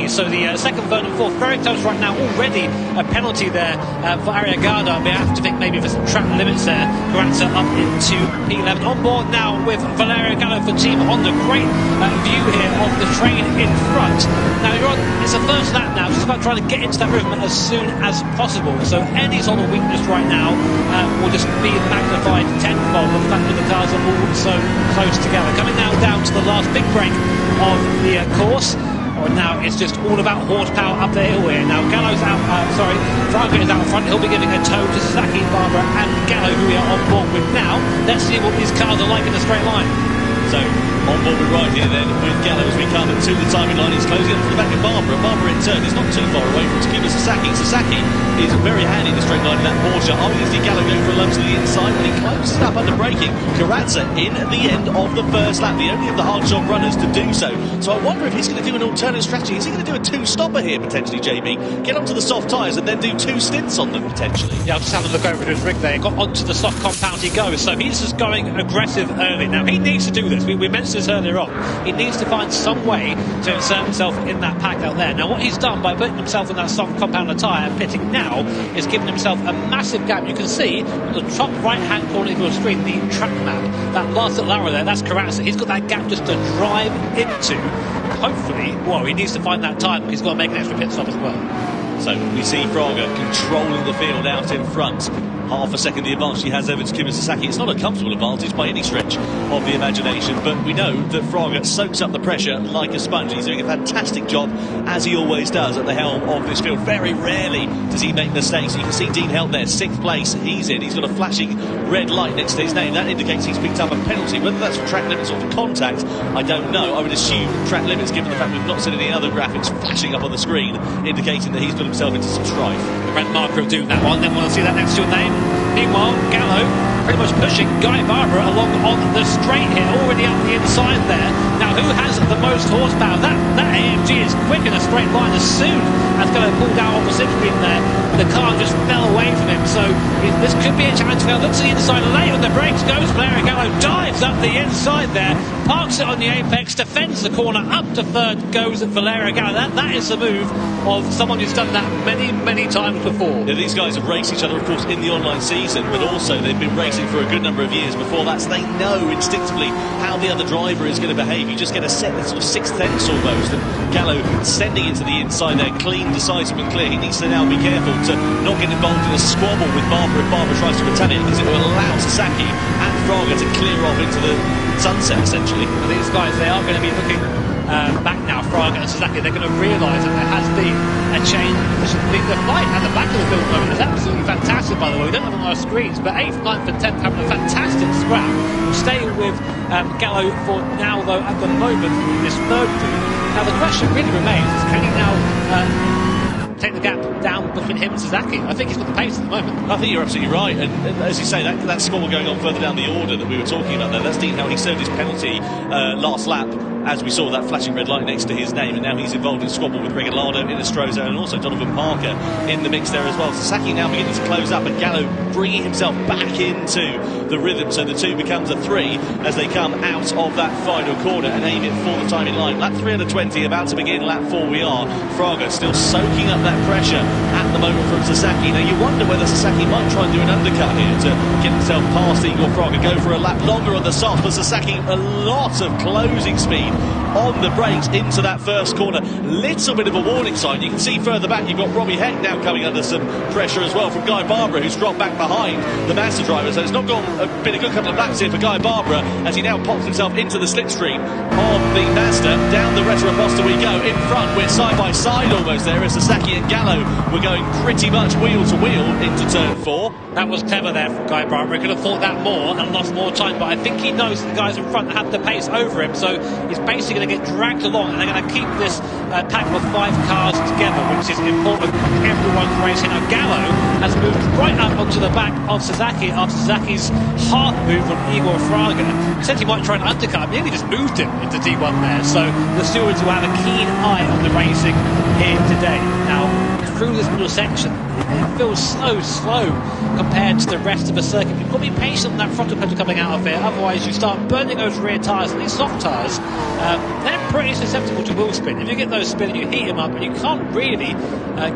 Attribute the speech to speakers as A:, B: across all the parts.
A: So the second, third and fourth very close right now. Already a penalty there for Arriagada. We have to think maybe for some track limits there. Carranza up into P11. On board now with Valerio Gallo for Team Honda. Great view here of the train in front. Now it's the first lap now. Just about trying to get into that rhythm as soon as possible. So any sort of weakness right now will just be magnified tenfold. The fact that the cars are all so close together. Coming now down to the last big break of the course. Now it's just all about horsepower up the hill here. Now Gallo's out, Fraga is out front. He'll be giving a tow to Sasaki, Barbara and Gallo, who we are on board with now. Let's see what these cars are like in a straight line.
B: So, on board with right here then with Gallo as we come to the timing line. He's closing up to the back of Barbara. Barbara in turn is not too far away from Takuma Sasaki. Sasaki is very handy in the straight line in that Porsche. Oh, you see Gallo going for a lunge to the inside when he closes it up under braking. Carranza in at the end of the first lap, the only of the hard job runners to do so. So I wonder if he's going to do an alternate strategy. Is he going to do a two-stopper here potentially, JB? Get onto the soft tyres and then do two stints on them potentially?
A: Yeah, I'll just have a look over at his rig there. He got onto the soft compound he goes. So he's just going aggressive early. Now he needs to do this. We mentioned this earlier on. He needs to find some way to insert himself in that pack out there. Now what he's done by putting himself in that soft compound tyre and pitting now is given himself a massive gap. You can see on the top right hand corner of your screen the track map. That last little arrow there, that's Carranza. He's got that gap just to drive into. Hopefully, well, he needs to find that time because he's got to make an extra pit stop as well.
B: So we see Fraga controlling the field out in front. Half a second the advantage he has over Takuma Sasaki. It's not a comfortable advantage by any stretch of the imagination, but we know that Fraga soaks up the pressure like a sponge. He's doing a fantastic job, as he always does, at the helm of this field. Very rarely does he make mistakes. You can see Dean Helt there, 6th place. He's in. He's got a flashing red light next to his name. That indicates he's picked up a penalty. Whether that's for track limits or for contact, I don't know. I would assume track limits, given the fact we've not seen any other graphics flashing up on the screen, indicating that he's got himself into some strife.
A: The red marker will do that one. Then we'll see that next to your name. Meanwhile, Gallo pretty much pushing Guy Barbara along on the straight here, already up the inside there. Now, who has the most horsepower? That AMG is quick in a straight line. As soon as Gallo pulled out on the slipstream there, the car just fell away from him. So this could be a challenge. Now, looks to the inside, late on the brakes, goes Valerio Gallo, dives up the inside there, parks it on the apex, defends the corner, up to third goes Valerio Gallo. That is the move of someone who's done that many times before.
B: Yeah, these guys have raced each other, of course, in the online season, but also they've been racing for a good number of years before that, so they know instinctively how the other driver is going to behave. You just get a set that's sort of sixth sense almost, and Gallo sending it to the inside there, clean, decisive and clear. He needs to now be careful to not get involved in a squabble with Barbara if Barbara tries to retaliate, because it will allow Sasaki and Fraga to clear off into the sunset, essentially.
A: And these guys, they are going to be looking back now, Fraga and Sasaki. They're going to realise that there has been a change in position. The flight at the back of the field moment is absolutely fantastic, by the way. We don't have it on our screens, but 8th, 9th and 10th having a fantastic scrap. We'll stay with Gallo for now, though, at the moment, in this third field. Now, the question really remains is, can he now take the gap down between him and Sasaki? I think he's got the pace at the moment.
B: I think you're absolutely right, and as you say, that squabble going on further down the order that we were talking about there, that's Dean Helt. He served his penalty last lap, as we saw that flashing red light next to his name, and now he's involved in squabble with Regalado, Inestrosa, and also Donovan Parker in the mix there as well. Sasaki now beginning to close up, and Gallo bringing himself back into the rhythm, so the 2 becomes a 3 as they come out of that final corner and aim it for the timing line. Lap 320 about to begin. Lap 4 we are. Fraga still soaking up that pressure at the moment from Sasaki. Now you wonder whether Sasaki might try and do an undercut here to get himself past Igor Fraga, go for a lap longer on the soft, but Sasaki a lot of closing speed on the brakes into that first corner. Little bit of a warning sign. You can see further back you've got Robbie Heck now coming under some pressure as well from Guy Barbara, who's dropped back behind the Mazda driver. So it's not been a good couple of laps here for Guy Barbara as he now pops himself into the slipstream of the Mazda. Down the Retroposta we go. In front we're side by side almost there as Sasaki and Gallo we're going pretty much wheel to wheel into turn 4.
A: That was clever there from Guy Barbara. He could have thought that more and lost more time, but I think he knows that the guys in front have the pace over him, so he's basically going to get dragged along, and they're going to keep this pack of 5 cars together, which is important for everyone's racing. Now Gallo has moved right up onto the back of Sasaki after Sasaki's half move on Igor Fraga. Said he might try and undercut him, nearly just moved him into D1 there, so the stewards will have a keen eye on the racing here today. Now through this middle section, it feels so slow compared to the rest of the circuit. You've got to be patient on that frontal pedal coming out of it, otherwise you start burning those rear tyres. And these soft tyres, they're pretty susceptible to wheel spin. If you get those spinning, you heat them up and you can't really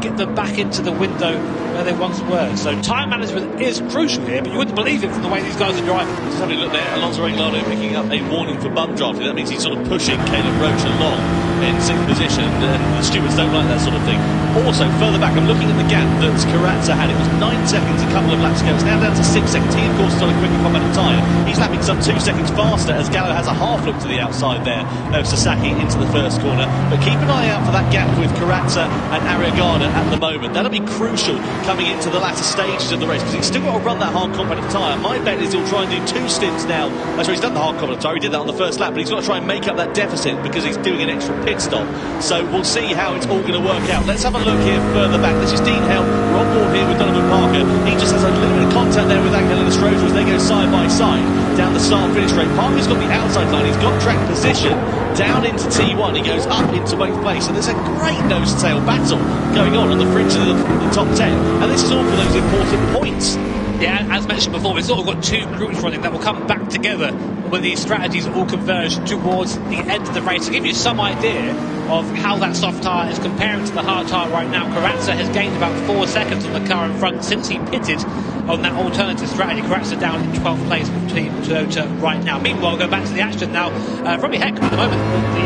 A: get them back into the window where they once were. So time management is crucial here, but you wouldn't believe it from the way these guys are driving.
B: Just having a look there, Alonso Regalado picking up a warning for bum drafting. That means he's sort of pushing Caleb Roach along in sixth position, and the stewards don't like that sort of thing. Also, further back, I'm looking at the gap that Corazza had. It was 9 seconds a couple of laps ago. It's now down to 6 seconds. He, of course, is on a quicker combat tyre. He's lapping some 2 seconds faster as Gallo has a half look to the outside there of Sasaki into the first corner. But keep an eye out for that gap with Corazza and Arriagada at the moment. That'll be crucial coming into the latter stages of the race, because he's still got to run that hard competitive tyre. My bet is he'll try and do 2 stints now. That's where he's done the hard competitive tyre. He did that on the first lap, but he's got to try and make up that deficit because he's doing an extra pit stop. So we'll see how it's all going to work out. Let's have a look here further back. This is Dean Hell. We're on board here with Donovan Parker. He just has a little bit of contact there with Angel Estrada as they go side by side down the start and finish straight. Parker's got the outside line. He's got track position down into T1. He goes up into 8th place, and there's a great nose-to-tail battle going on the fringe of the top 10. And this is all for those important points.
A: Yeah, as mentioned before, we've sort of got 2 groups running that will come back together when these strategies all converge towards the end of the race. To give you some idea of how that soft tyre is comparing to the hard tyre right now, Corazza has gained about 4 seconds on the car in front since he pitted on that alternative strategy. Corazza down in 12th place between Toyota right now. Meanwhile, go back to the action now. Robbie Heck at the moment, the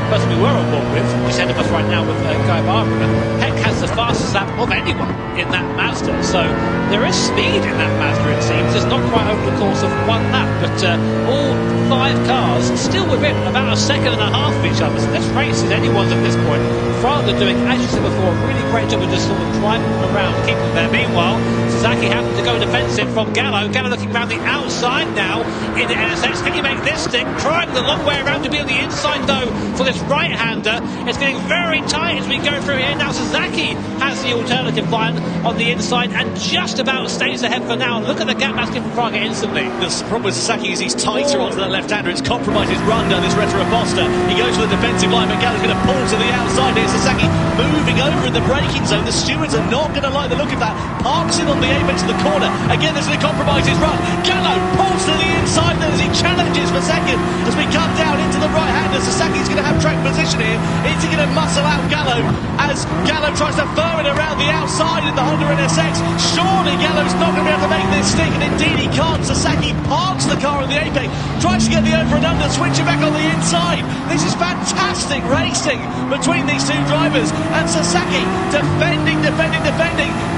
A: person we were on board with, who's ahead of us right now with Guy Barbara. Heck has the fastest lap of anyone in that Mazda, so there is speed in that Mazda, it seems. It's not quite over the course of 1 lap, but all 5 cars still within about 1.5 seconds of each other. So this race is anyone's at this point. Fraga doing, as you said before, a really great job of just sort of driving them around, keeping them there. Meanwhile, Sasaki having to go defensive from Gallo. Gallo looking around the outside now in the NSX. Can he make this stick? Trying the long way around to be on the inside though for this right-hander. It's getting very tight as we go through here. Now Sasaki has the alternative line on the inside and just about stays ahead for now. Look at the gap that's given Fraga instantly.
B: The problem with Sasaki is he's tighter onto that left-hander. It's compromised his run down this Retro Foster. He goes for the defensive line, but Gallo's going to pull to the outside here. Sasaki moving over in the braking zone. The stewards are not going to like the look of that. Parks in on the apex of the corner. Again, this is going to compromise his run. Gallo pulls to the inside then as he challenges for second. As we come down into the right-hander, Sasaki's going to have track position here. Is he going to muscle out Gallo as Gallo tries to fur it around the outside in the Honda NSX? Surely Gallo's not going to be able to make this stick, and indeed he can't. Sasaki parks the car on the apex, tries to get the over and under, switch it back on the inside. This is fantastic racing between these 2 drivers, and Sasaki defending.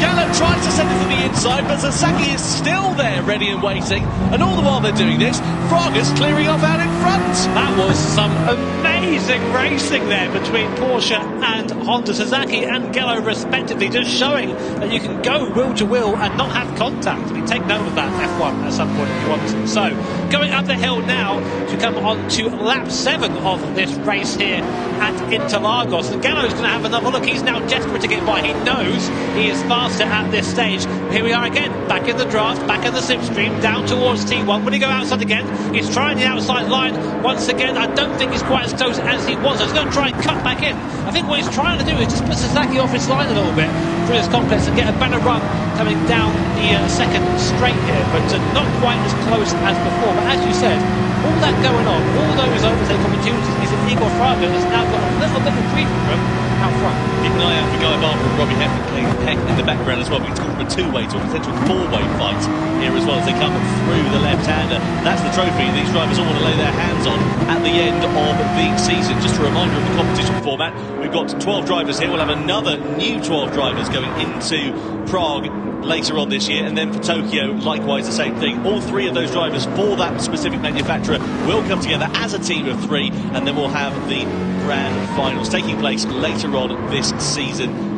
B: Gallo tries to send it to the inside, but Sasaki is still there, ready and waiting. And all the while they're doing this, Fraga's clearing off out in front.
A: That was some amazing racing there between Porsche and Honda. Sasaki and Gallo respectively, just showing that you can go wheel to wheel and not have contact. I mean, take note of that F1 at some point if you want to. So, going up the hill now to come on to lap 7 of this race here at Interlagos. And Gallo's going to have another look. He's now desperate to get by. He knows he is faster at this stage. Here we are again, back in the draft, back in the slipstream, down towards T1. When he go outside again, he's trying the outside line once again. I don't think he's quite as close as he was. He's going to try and cut back in. I think what he's trying to do is just put Sasaki off his line a little bit through this complex and get a better run coming down the second straight here, but not quite as close as before. But as you said, all that going on, all those overtake opportunities, means that Igor Fraga has now got a little bit of breathing room out front.
B: Keep an eye out for Guy Barber and Robbie Heck in the background as well. We've talked from a 2-way to a potential 4-way fight here as well as they come through the left-hander. That's the trophy these drivers all want to lay their hands on at the end of the season. Just a reminder of the competition format. We've got 12 drivers here. We'll have another new 12 drivers going into Prague later on this year, and then for Tokyo likewise the same thing. All 3 of those drivers for that specific manufacturer will come together as a team of 3, and then we'll have the grand finals taking place later on this season.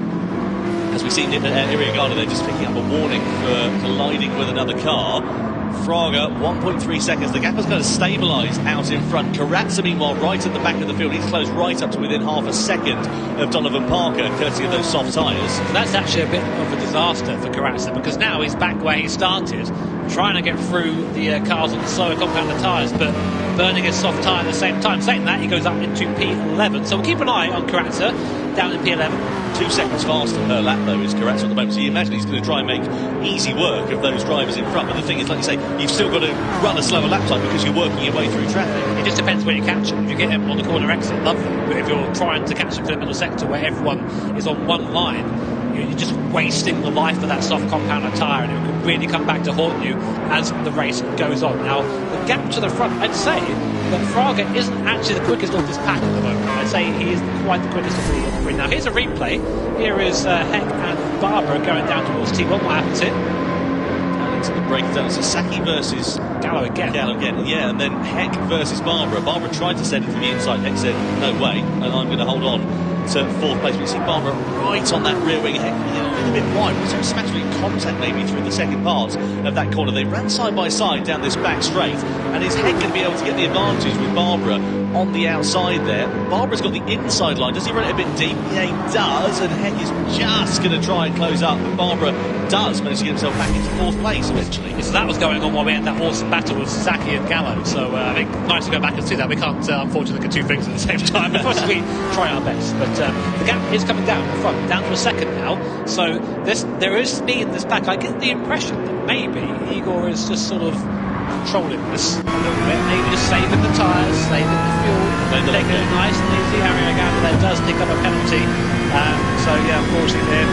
B: As we've seen Arriagada, they're just picking up a warning for colliding with another car. Fraga, 1.3 seconds. The gap has kind of stabilised out in front. Corazza, meanwhile, right at the back of the field. He's closed right up to within half a second of Donovan Parker, courtesy of those soft tyres.
A: That's actually a bit of a disaster for Corazza, because now he's back where he started, trying to get through the cars on the slower compounder tyres, but burning his soft tyre at the same time. Saying that, he goes up into P11. So we'll keep an eye on Corazza down in P11.
B: 2 seconds faster per lap, though, is Kuratsa at the moment. So you imagine he's going to try and make easy work of those drivers in front. But the thing is, like you say, you've still got to run a slower lap time because you're working your way through traffic.
A: It just depends where you catch him. If you get him on the corner exit, lovely. But if you're trying to catch him for the middle sector where everyone is on one line, you're just wasting the life of that soft compound tyre, and it can really come back to haunt you as the race goes on. Now, the gap to the front, I'd say that Fraga isn't actually the quickest of this pack at the moment. I'd say he isn't quite the quickest of the three. Now, here's a replay. Here is Heck and Barbara going down towards T1. What happens here?
B: Into the breakdown. Sasaki versus
A: Gallo again.
B: Yeah, and then Heck versus Barbara. Barbara tried to send it to the inside. Heck said, no way, and I'm going to hold on to 4th place. But you see Barbara right on that rear wing. Heck, a little bit wide. Was there some actually contact maybe through the second part of that corner? They ran side by side down this back straight, and is Heck going to be able to get the advantage with Barbara on the outside there? Barbara's got the inside line. Does he run it a bit deep? Yeah, he does, and Heck is just going to try and close up, but Barbara does manage to get himself back into 4th place eventually.
A: So that was going on while we had that awesome battle with Sasaki and Gallo. So I think nice to go back and see that. We can't unfortunately look at 2 things at the same time. Of course, we try our best. But the gap is coming down the front, down to a second now. So there is speed in this pack. I get the impression that maybe Igor is just sort of controlling this a little bit, maybe just saving the tyres, saving the fuel, taking it nice and easy. Arriagada there does pick up a penalty. So yeah, unfortunately there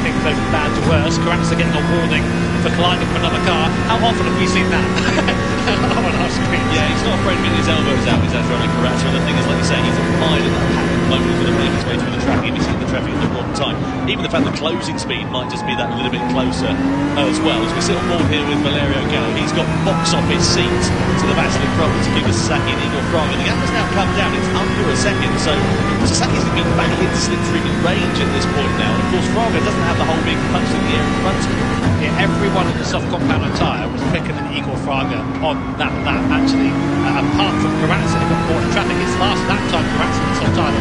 A: things go from bad to worse. Kuratsa getting a warning for colliding with another car. How often have we seen that on our screen?
B: Yeah, he's not afraid of getting his elbows out, is Adriano Kuratsa. And the thing is, like you say, he's applied at that pack at the moment. He's going to make his way through the traffic, and he's hitting the traffic at the wrong time. Even the fact that closing speed might just be that little bit closer as well. As we sit on board here with Valerio Gallo, he's got box office seats to the battle in front to give us Sasaki and Igor Fraga. The gap has now come down, it's under a second, so Sasaki's going to be back into slipstream range at this point now. And of course, Fraga doesn't have the whole big punch in the air in front of him.
A: Yeah, everyone in the soft compound tyre was quicker than Igor Fraga on that lap, actually. Apart from Kuratsa, who got caught in traffic. His last lap time, Kuratsa in the soft tyre,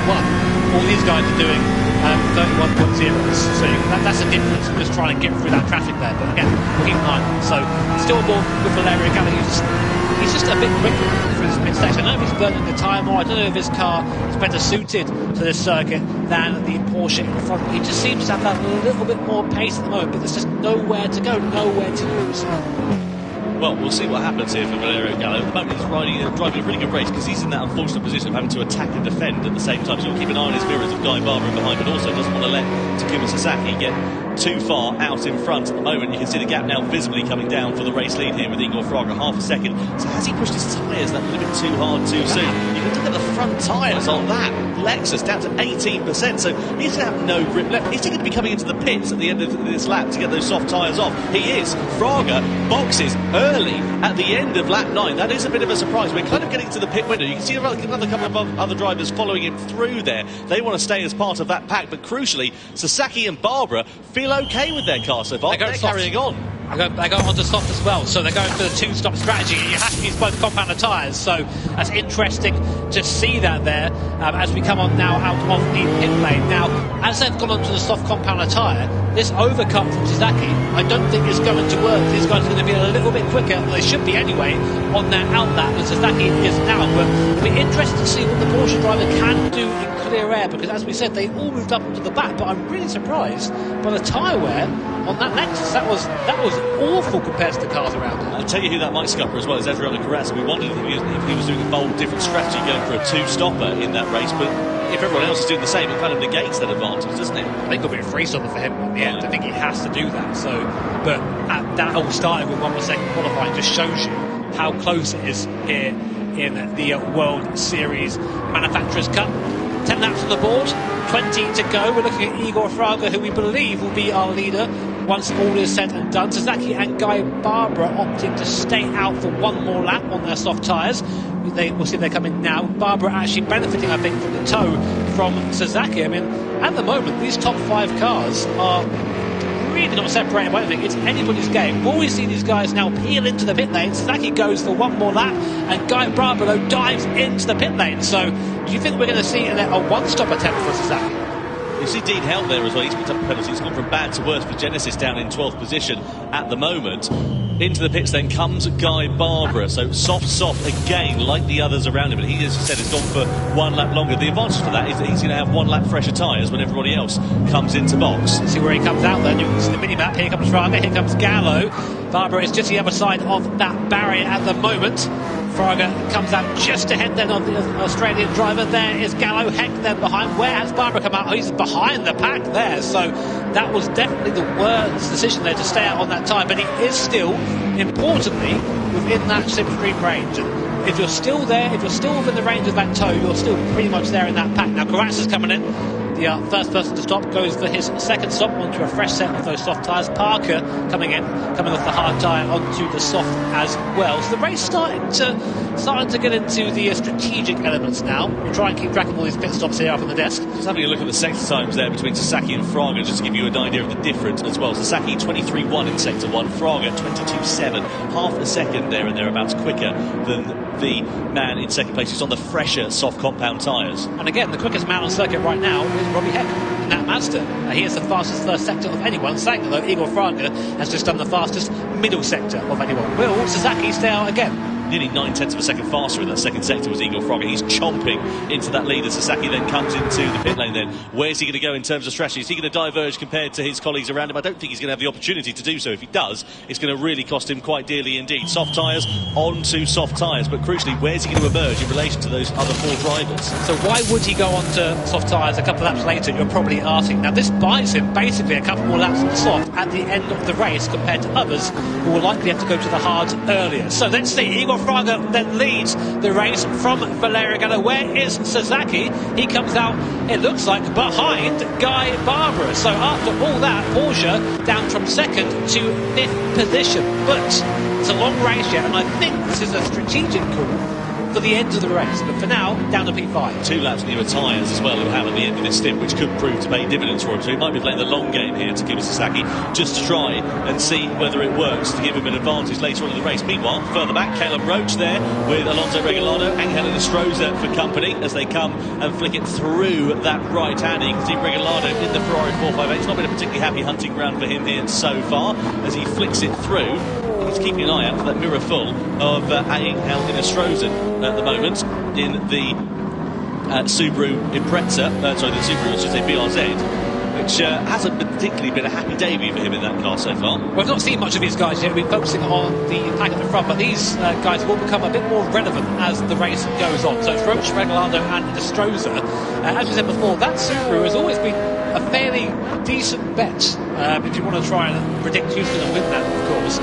A: 32.1. All these guys are doing 31.0s. So that's a difference. We're just trying to get through that traffic there. But again, we'll keep an eye on it. So still on board with Valerio Gallo. He's just a bit quicker for his mid-section. I don't know if he's burning the tyre more. I don't know if his car is better suited to this circuit than the Porsche in front. He just seems to have that little bit more pace at the moment, but there's just nowhere to go, nowhere to use.
B: Well, we'll see what happens here for Valerio Gallo. At the moment, he's driving a really good race because he's in that unfortunate position of having to attack and defend at the same time. So he'll keep an eye on his mirrors of Guy Barbara behind, but also doesn't want to let Takuma Sasaki get too far out in front at the moment. You can see the gap now visibly coming down for the race lead here with Igor Fraga, half a second. So has he pushed his tyres that little bit too hard too soon? You can look at the front tyres on that Lexus down to 18%, so he's going to have no grip left. Is he going to be coming into the pits at the end of this lap to get those soft tyres off? He is. Fraga boxes early at the end of lap 9. That is a bit of a surprise. We're kind of getting to the pit window. You can see another couple of other drivers following him through there. They want to stay as part of that pack, but crucially, Sasaki and Barbara feel okay with their car so far. They're carrying on.
A: They go on to soft as well, so they're going for the 2-stop strategy. You have to use both compounder tyres, so that's interesting to see that there as we come on now out of the pit lane. Now, as they've gone onto the soft compounder tyre, this overcut from Sasaki I don't think is going to work. These guys are going to be a little bit quicker, well, they should be anyway, on their out lap than Sasaki is now. But it'll be interesting to see what the Porsche driver can do in clear air, because as we said, they all moved up onto the back, but I'm really surprised by the tyre wear on that Lexus. That was awful compared to the cars around it.
B: I'll tell you who that might scupper as well is Adriano Kuratsa. We wondered if he was doing a bold, different strategy going for a 2-stopper in that race, but if everyone else is doing the same, it kind of negates that advantage, doesn't it?
A: I think it'll be a 3-stopper for him in the end. I think he has to do that. So, but that all starting with 1 more second qualifying just shows you how close it is here in the World Series Manufacturers Cup. 10 laps on the board, 20 to go. We're looking at Igor Fraga, who we believe will be our leader once all is said and done. Sasaki and Guy Barbara opting to stay out for 1 more lap on their soft tyres. We'll see if they come in now. Barbara actually benefiting, I think, from the tow from Sasaki. I mean, at the moment, these top 5 cars are really not separated by anything. It's anybody's game. We've always seen these guys now peel into the pit lane. Sasaki goes for 1 more lap, and Guy Barbara dives into the pit lane. So, do you think we're going to see a 1-stop attempt for Sasaki?
B: You see Dean Helt there as well. He's picked up a penalty. He's gone from bad to worse for Genesis down in 12th position at the moment. Into the pits then comes Guy Barbara. So soft again, like the others around him. But he, as you said, has gone for 1 lap longer. The advantage to that is that he's going to have 1 lap fresher tyres when everybody else comes into box.
A: See where he comes out then. You can see the mini-map. Here comes Fraga, here comes Gallo. Barbara is just the other side of that barrier at the moment. Fraga comes out just ahead then of the Australian driver. There is Gallo, Heck then behind. Where has Barbara come out? Oh, he's behind the pack there. So that was definitely the worst decision there to stay out on that time. But he is still, importantly, within that slipstream range. And if you're still there, if you're still within the range of that toe, you're still pretty much there in that pack. Now Karatsa's coming in. The first person to stop goes for his second stop onto a fresh set of those soft tyres. Parker coming off the hard tyre onto the soft as well. So the race starting to get into the strategic elements now. We'll try and keep track of all these pit stops here up on the desk.
B: Just having a look at the sector times there between Sasaki and Fraga, just to give you an idea of the difference as well. Sasaki 23.1 in sector 1, Fraga 22.7, half a second there and thereabouts quicker than the man in second place who's on the fresher soft compound tyres.
A: And again, the quickest man on circuit right now is Robbie Heck in that Mazda. He is the fastest first sector of anyone, saying that though Igor Fraga has just done the fastest middle sector of anyone. Will Sasaki stay out again?
B: Nearly 9/10 of a second faster in that second sector was Igor Fraga. He's chomping into that leader. Sasaki then comes into the pit lane then. Where's he going to go in terms of strategy? Is he going to diverge compared to his colleagues around him? I don't think he's going to have the opportunity to do so. If he does, it's going to really cost him quite dearly indeed. Soft tyres onto soft tyres, but crucially, where's he going to emerge in relation to those other 4 drivers?
A: So why would he go on to soft tyres a couple of laps later? You're probably asking. Now this buys him basically a couple more laps on the soft at the end of the race compared to others who will likely have to go to the hard earlier. So let's see. Igor Fraga then leads the race from Valerio Gallo. Where is Sasaki? He comes out, it looks like, behind Guy Barbara. So after all that, Porsche down from second to 5th position. But it's a long race yet, and I think this is a strategic call for the end of the race. But for now, down to P5.
B: 2 laps newer tyres as well he'll have at the end of this stint, which could prove to pay dividends for him. So he might be playing the long game here to Takuma Sasaki, just to try and see whether it works to give him an advantage later on in the race. Meanwhile, further back, Caleb Roach there with Alonso Regalado and Helena Stroza for company as they come and flick it through that right hand. You can see Regalado in the Ferrari 458. It's not been a particularly happy hunting ground for him here so far as he flicks it through. He's keeping an eye out for that mirror full of Helena Stroza at the moment in the Subaru Impreza, the Subaru, I should say, BRZ, which hasn't particularly been a happy debut for him in that car so far.
A: We've not seen much of these guys yet. We've been focusing on the pack at the front, but these guys will become a bit more relevant as the race goes on. So it's Roach, Regalado and Stroza. As we said before, that Subaru has always been a fairly decent bet if you want to try and predict who's going to win that, of course.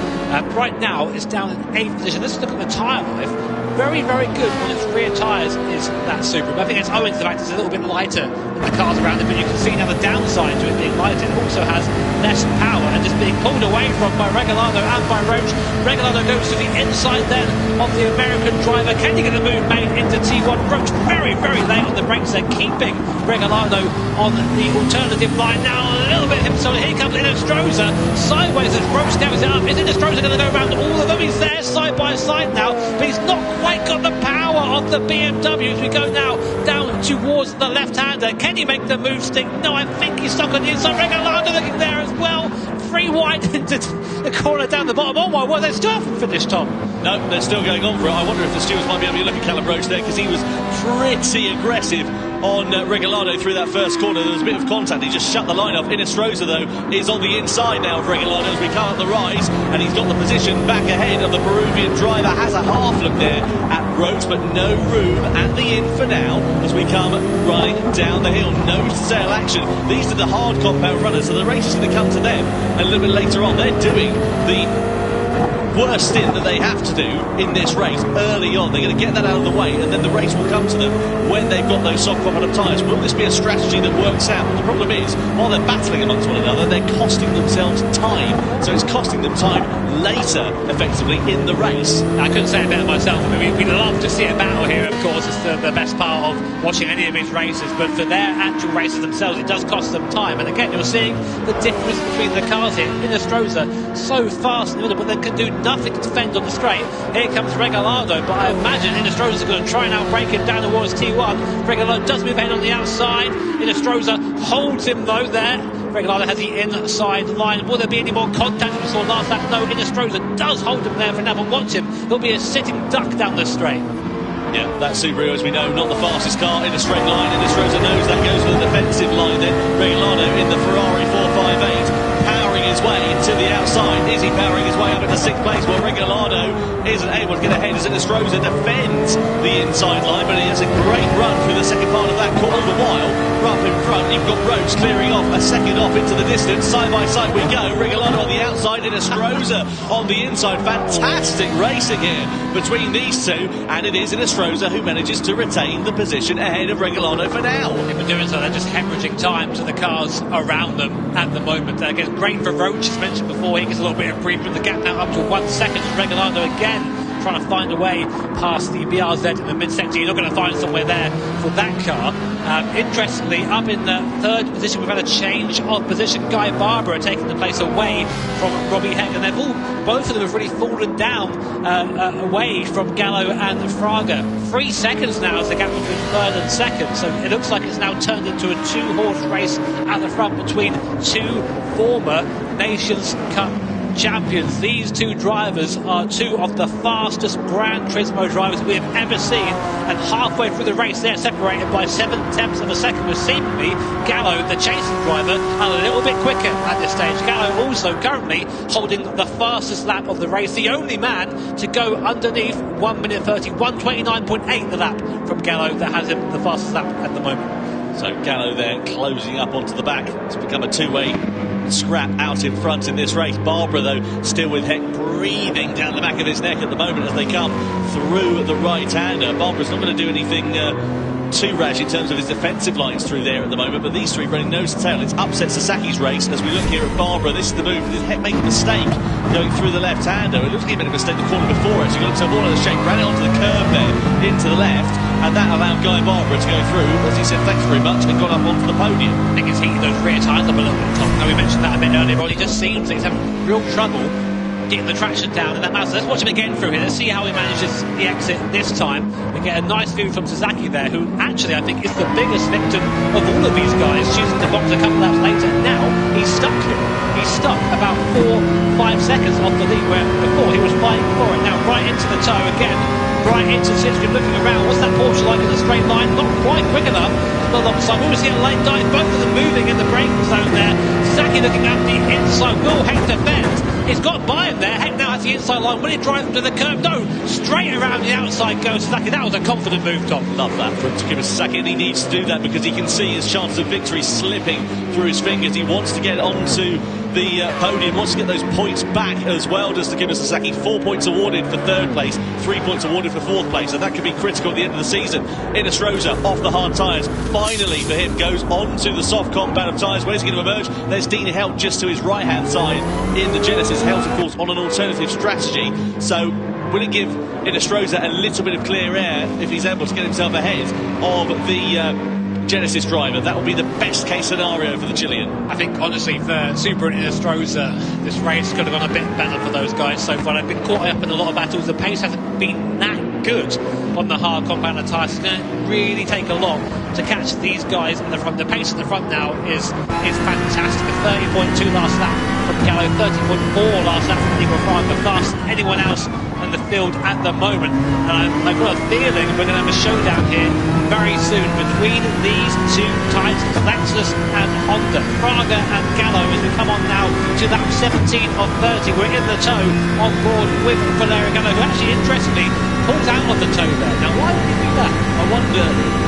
A: Right now it's down in 8th position. Let's look at the tyre life. Very, very good on its rear tyres is that Subaru. But I think it's owing to the fact it's a little bit lighter than the cars around it, but you can see now the downside to it being lighter. It also has less power and just being pulled away from by Regalado and by Roach. Regalado goes to the inside then of the American driver. Can you get a move made into T1? Roach very, very late on the brakes there, keeping Regalado on the alternative line. Now a little bit himself. Here comes Inestrosa sideways as Roach steps it up. Is Inestrosa going to go around all of them? He's there side by side now, but he's not quite got the power of the BMW as we go now down towards the left-hander. Can he make the move stick? No, I think he's stuck on the inside. Regalado looking there as well. 3 wide into the corner down the bottom. Oh my word, they still haven't finished, Tom.
B: No, they're still going on for it. I wonder if the stewards might be able to look at Caleb Roach there, because he was pretty aggressive on Regalado through that first corner. There was a bit of contact. He just shut the line off. Inestrosa, though, is on the inside now of Regalado as we come up the rise, and he's got the position back ahead of the Peruvian driver. Has a half look there at Roach, but no room at the inn for now as we come running down the hill. No sail action. These are the hard compound runners, so the race is going to come to them a little bit later on. They're doing the worst stint that they have to do in this race early on. They're going to get that out of the way, and then the race will come to them when they've got those soft compound tyres. Will this be a strategy that works out? The problem is, while they're battling amongst one another, they're costing themselves time. So it's costing them time later, effectively, in the race.
A: I couldn't say it better myself. I mean, we love to see a battle here, of course. It's the best part of watching any of these races, but for their actual races themselves, it does cost them time. And again, you're seeing the difference between the cars here. Inestrosa, so fast in the middle, but they can do nothing to defend on the straight. Here comes Regalado, but I imagine Inestrosa is going to try and outbrake him down towards T1. Regalado does move ahead on the outside. Inestrosa holds him though there. Regalado has the inside line. Will there be any more contact as we saw last lap? No, Inestrosa does hold him there for now, but watch him. He'll be a sitting duck down the straight.
B: Yeah, that Subaru, as we know, not the fastest car in a straight line. Inestrosa knows that, goes for the defensive line then. Regalado in the Ferrari 458. Powering his way to the outside. Is he powering his way up into 6th place? Well, Regalado isn't able to get ahead as Inestrosa defends the inside line, but he has a great run through the second part of that corner. All the while, up in front, you've got Rhodes clearing off a second off into the distance. Side by side we go. Regalado on the outside, Inestrosa on the inside. Fantastic racing here between these two, and it is Inestrosa who manages to retain the position ahead of Regalado for now.
A: In doing so, they're just hemorrhaging time to the cars around them at the moment. Again, great for Roach, as mentioned before. He gets a little bit of breathing. The gap now up to 1 second. Regalado again trying to find a way past the BRZ in the mid-sector. You're not going to find somewhere there for that car. Interestingly, up in the 3rd position, we've had a change of position. Guy Barbera taking the place away from Robbie Heck, and both of them have really fallen down away from Gallo and Fraga. 3 seconds now is the gap between 3rd and 2nd, so it looks like it's now turned into a 2-horse race at the front between two former Nations Cup champions. These two drivers are two of the fastest Gran Turismo drivers we have ever seen, and halfway through the race they're separated by 7/10 of a second, with seemingly Gallo, the chasing driver, a little bit quicker at this stage. Gallo also currently holding the fastest lap of the race, the only man to go underneath 1 minute 30, 1:29.8 the lap from Gallo that has him the fastest lap at the moment.
B: So Gallo there closing up onto the back. It's become a two-way scrap out in front in this race. Barbera, though, still with Heck breathing down the back of his neck at the moment as they come through the right-hander. Barbera's not going to do anything too rash in terms of his defensive lines through there at the moment, but these three running nose to tail. It's upset Sasaki's race as we look here at Barbera. This is the move. Did Heck make a mistake going through the left-hander? It looks like he made a mistake the corner before it. So he got himself all out of shape, ran it onto the curb there into the left, and that allowed Guy Barbera to go through, as he said, thanks very much, and got up onto the podium.
A: I think he's heating those rear tyres up a little bit, Tom. Now, we mentioned that a bit earlier on. He just seems like he's having real trouble getting the traction down in that Mazda. Let's watch him again through here. Let's see how he manages the exit this time. We get a nice view from Sasaki there, who actually I think is the biggest victim of all of these guys, choosing to box a couple laps later. Now he's stuck here. He's stuck about 4-5 seconds off the lead, where before he was fighting for it. Now right into the toe again, right into the slipstream, looking around. What's that Porsche like in a straight line? Not quite quick enough. Alongside, we will see a late dive, both of them moving in the braking zone there. Sasaki looking at the inside. Will Heck defend? He's got by him there. Heck now has the inside line. Will he drive him to the curb? No, straight around the outside goes Sasaki. That was a confident move, Tom.
B: Love that from Takuma Sasaki, and he needs to do that because he can see his chance of victory slipping through his fingers. He wants to get onto the podium, wants to get those points back as well, does Takuma Sasaki. 4 points awarded for 3rd place, 3 points awarded for 4th place, and that could be critical at the end of the season. Inestrosa off the hard tyres, finally for him, goes on to the soft compound of tyres. Where's he going to emerge? There's Dean Helt just to his right hand side in the Genesis. Helt, of course, on an alternative strategy, so will it give Inestrosa a little bit of clear air if he's able to get himself ahead of the Genesis driver? That will be the best case scenario for the Chilean.
A: I think honestly for Subaru and Inestrosa, this race could have gone a bit better for those guys so far. They've been caught up in a lot of battles. The pace hasn't been that good on the hard compound tyres. It's going to really take a lot to catch these guys in the front. The pace in the front now is fantastic. A 30.2 last lap from Gallo, 30.4 last lap from Nico Fraga, faster than anyone else in the field at the moment. And I've got a feeling we're going to have a showdown here very soon between these two titans, Lexus and Honda. Fraga and Gallo, as we come on now to lap 17 of 30. We're in the tow on board with Valerio Gallo, who actually interestingly pulls out on the tow there. Now why would he do that?
B: I wonder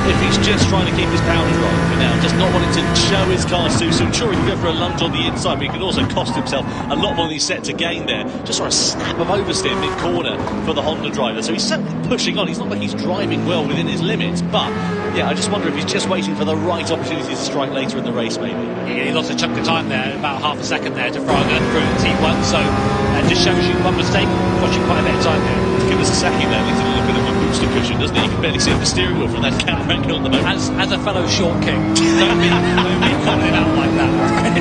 B: if he's just trying to keep his powder dry for now, just not wanting to show his cars too soon. Sure, he can go for a lunge on the inside, but he can also cost himself a lot more than he's set to gain there. Just sort of snap of oversteer mid-corner for the Honda driver. So he's certainly pushing on. He's not like he's driving well within his limits, but yeah, I just wonder if he's just waiting for the right opportunity to strike later in the race, maybe.
A: Yeah, he lost a chunk of time there, about half a second there to Fraga through T1, so it just shows you one mistake, watching quite a bit of time there.
B: Give us a second there, needs a little bit of a booster cushion, doesn't he? You can barely see the steering wheel from that camera angle at the moment.
A: As a fellow short king, don't be calling it out like that.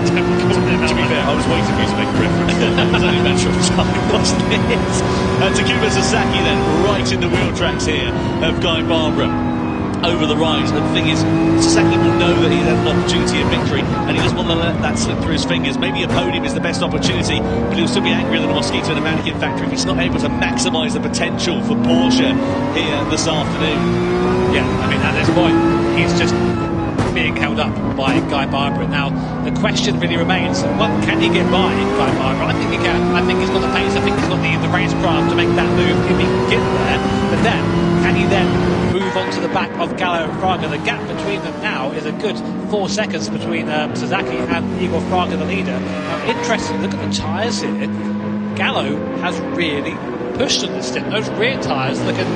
B: To be fair, I was waiting for you to make a reference. It was only a matter of time, wasn't it? Takuma Sasaki then, right in the wheel tracks here of Guy Barbera. over the rise. And the thing is, Sasaki will know that he's had an opportunity of victory, and he doesn't want to let that slip through his fingers. Maybe a podium is the best opportunity, but he'll still be angrier than a mosquito in a mannequin factory if he's not able to maximise the potential for Porsche here this afternoon.
A: Yeah, I mean, at this point, he's just being held up by Guy Barbara. Now, the question really remains, what can he get by Guy Barbara? I think he can. I think he's got the pace. I think he's got the racecraft to make that move if he can get there. But then, can he then move on to the back of Gallo and Fraga? The gap between them now is a good 4 seconds between Sasaki and Igor Fraga, the leader. Now, interesting, look at the tyres here. Gallo has really pushed on this stint. Those rear tyres looking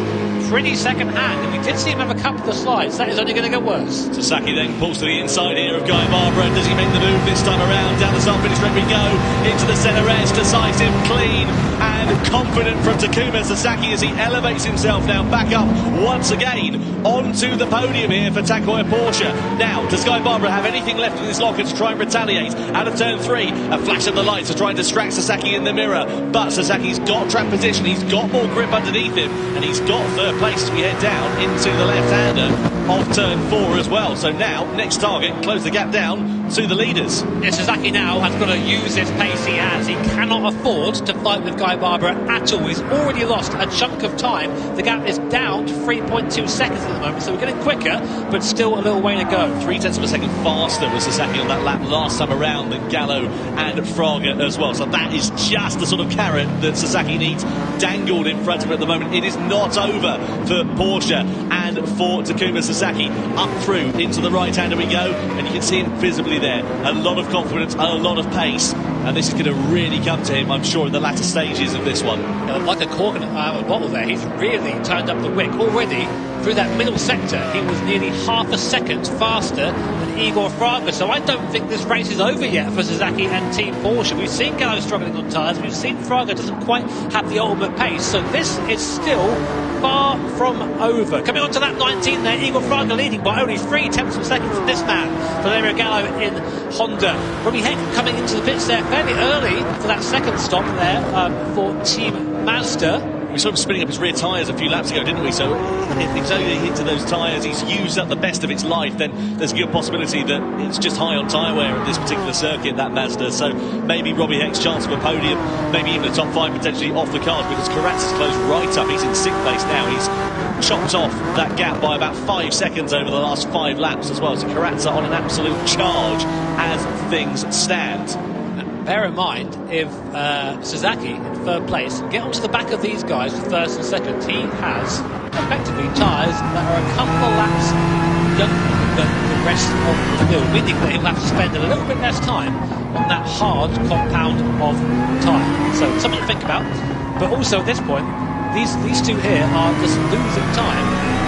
A: pretty second hand, and we did see him have a couple of slides. That is only going to get worse.
B: Sasaki then pulls to the inside here of Guy Barbara. Does he make the move this time around? Down the start finish straight we go, into the centre edge, decisive, clean and confident from Takuma Sasaki as he elevates himself now back up once again onto the podium here for TAG Heuer Porsche. Now, does Guy Barbara have anything left in his locker to try and retaliate? Out of turn 3, a flash of the lights to try and distract Sasaki in the mirror, but Sasaki's got track position, he's got more grip underneath him, and he's got third place as we head down into the left-hander of turn 4 as well. So now, next target, close the gap down to the leaders.
A: Yeah, Sasaki now has got to use this pace he has. He cannot afford to fight with Guy Barbara at all. He's already lost a chunk of time. The gap is down to 3.2 seconds at the moment, so we're getting quicker, but still a little way to go.
B: 0.3 of a second faster was Sasaki on that lap last time around than Gallo and Fraga as well. So that is just the sort of carrot that Sasaki needs dangled in front of him at the moment. It is not over for Porsche and for Takuma Sasaki. Up through into the right-hander we go, and you can see him visibly there. A lot of confidence, a lot of pace, and this is going to really come to him, I'm sure, in the latter stages of this one.
A: Like a cork in a bottle there, he's really turned up the wick already. Through that middle sector, he was nearly half a second faster than Igor Fraga, so I don't think this race is over yet for Sasaki and Team Porsche. We've seen Gallo struggling on tyres, we've seen Fraga doesn't quite have the ultimate pace, so this is still far from over. Coming on to lap 19 there, Igor Fraga leading by only 0.3 of a second from this man, Valerio Gallo in Honda. Robbie Heck coming into the pits there fairly early for that second stop there for Team Mazda.
B: We saw him spinning up his rear tyres a few laps ago, didn't we? So if he's only into those tyres, he's used up the best of its life, then there's a good possibility that it's just high on tyre wear at this particular circuit, that Mazda. So maybe Robbie Heck's chance of a podium, maybe even a top 5 potentially off the cards, because Karatsa's closed right up. He's in 6th place now. He's chopped off that gap by about 5 seconds over the last 5 laps as well. So Karatsa on an absolute charge as things stand.
A: Bear in mind, if Sasaki in 3rd place can get onto the back of these guys for 1st and 2nd, he has effectively tyres that are a couple of laps younger than the rest of the field, meaning that he'll have to spend a little bit less time on that hard compound of tyre. So something to think about. But also at this point, these two here are just losing time.